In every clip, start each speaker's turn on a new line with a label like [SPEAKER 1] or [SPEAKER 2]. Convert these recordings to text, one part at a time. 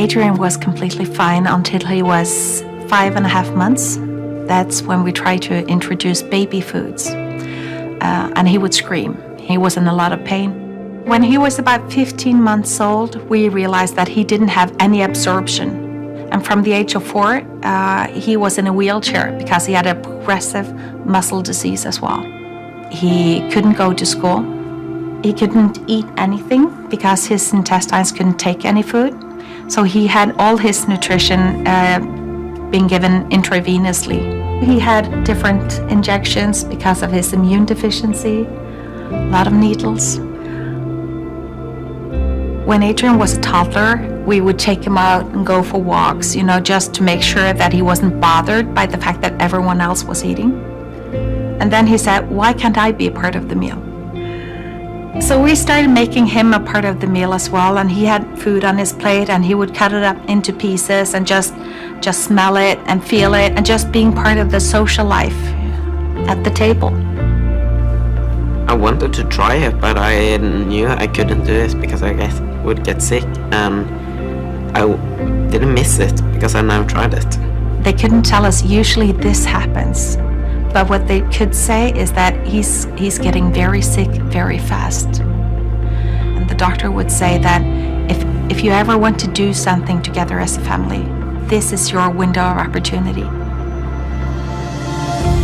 [SPEAKER 1] Adrian was completely fine until he was 5.5 months. That's when we tried to introduce baby foods. And he would scream. He was in a lot of pain. When he was about 15 months old, we realized that he didn't have any absorption. And from the age of 4, he was in a wheelchair because he had a progressive muscle disease as well. He couldn't go to school. He couldn't eat anything because his intestines couldn't take any food. So he had all his nutrition being given intravenously. He had different injections because of his immune deficiency, a lot of needles. When Adrian was a toddler, we would take him out and go for walks, just to make sure that he wasn't bothered by the fact that everyone else was eating. And then he said, why can't I be a part of the meal? So we started making him a part of the meal as well, and he had food on his plate and he would cut it up into pieces and just smell it and feel it and just being part of the social life at the table.
[SPEAKER 2] I wanted to try it, but I knew I couldn't do it because I would get sick, and I didn't miss it because I never tried it.
[SPEAKER 1] They couldn't tell us usually this happens, but what they could say is that he's getting very sick very fast. And the doctor would say that if you ever want to do something together as a family, this is your window of opportunity.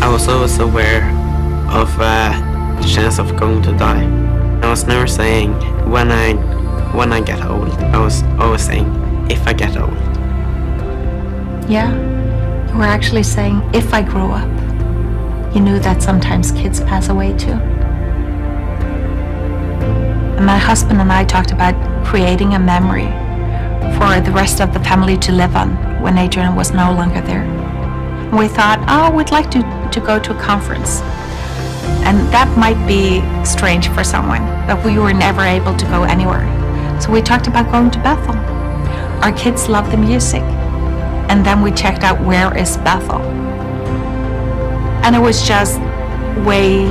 [SPEAKER 2] I was always aware of the chance of going to die. I was never saying when I get old. I was always saying if I get old.
[SPEAKER 1] Yeah, you were actually saying if I grow up. You knew that sometimes kids pass away too. And my husband and I talked about creating a memory for the rest of the family to live on when Adrian was no longer there. And we thought, we'd like to go to a conference. And that might be strange for someone, but we were never able to go anywhere. So we talked about going to Bethel. Our kids love the music. And then we checked out where is Bethel. And it was just way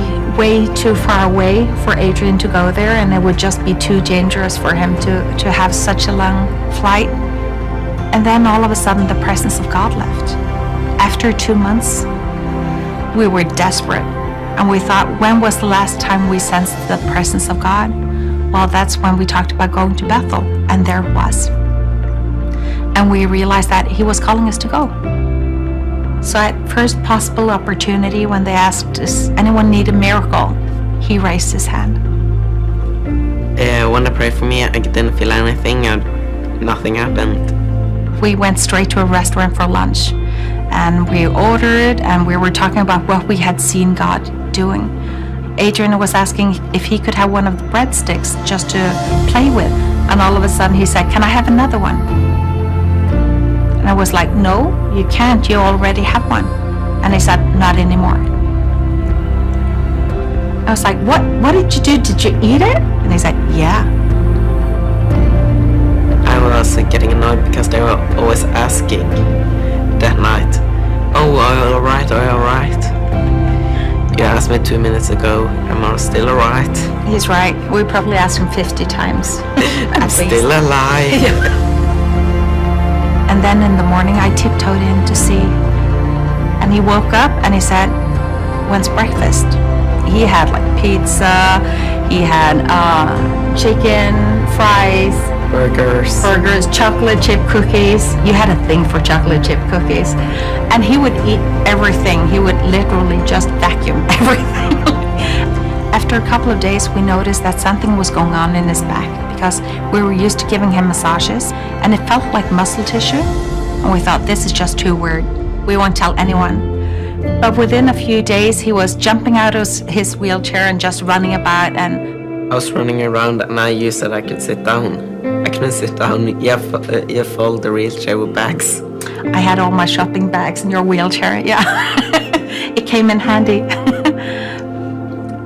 [SPEAKER 1] too far away for Adrian to go there, and it would just be too dangerous for him to have such a long flight. And then all of a sudden the presence of God left. After 2 months, we were desperate. And we thought, when was the last time we sensed the presence of God? Well, that's when we talked about going to Bethel, and there it was. And we realized that he was calling us to go. So at first possible opportunity, when they asked, does anyone need a miracle? He raised his hand.
[SPEAKER 2] When they prayed for me, I didn't feel anything and nothing happened.
[SPEAKER 1] We went straight to a restaurant for lunch, and we ordered, and we were talking about what we had seen God doing. Adrian was asking if he could have one of the breadsticks just to play with, and all of a sudden he said, can I have another one? And I was like, no, you can't, you already have one. And he said, not anymore. I was like, what did you do? Did you eat it? And he said, yeah.
[SPEAKER 2] I was getting annoyed because they were always asking that night, oh, are you alright, are you alright? You asked me 2 minutes ago, am I still alright?
[SPEAKER 1] He's right, we probably asked him 50 times.
[SPEAKER 2] I'm still alive.
[SPEAKER 1] And then in the morning I tiptoed in to see, and he woke up and he said, when's breakfast? He had like pizza, he had chicken, fries, burgers, chocolate chip cookies. You had a thing for chocolate chip cookies. And he would eat everything. He would literally just vacuum everything. After a couple of days, we noticed that something was going on in his back because we were used to giving him massages, and it felt like muscle tissue. And we thought, this is just too weird. We won't tell anyone. But within a few days, he was jumping out of his wheelchair and just running about. And
[SPEAKER 2] I was running around, and I used that I could sit down. I couldn't sit down. You fold the wheelchair with bags.
[SPEAKER 1] I had all my shopping bags in your wheelchair, yeah. It came in handy.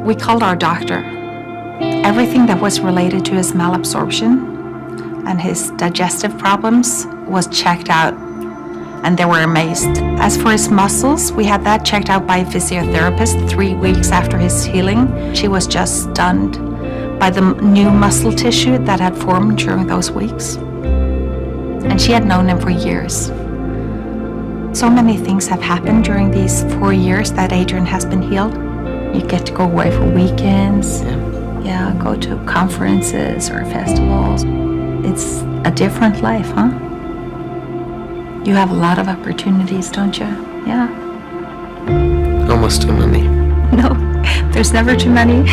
[SPEAKER 1] We called our doctor. Everything that was related to his malabsorption and his digestive problems was checked out, and they were amazed. As for his muscles, we had that checked out by a physiotherapist 3 weeks after his healing. She was just stunned by the new muscle tissue that had formed during those weeks. And she had known him for years. So many things have happened during these 4 years that Adrian has been healed. You get to go away for weekends. Yeah, go to conferences or festivals. It's a different life, huh? You have a lot of opportunities, don't you? Yeah.
[SPEAKER 2] Almost too many.
[SPEAKER 1] No, there's never too many.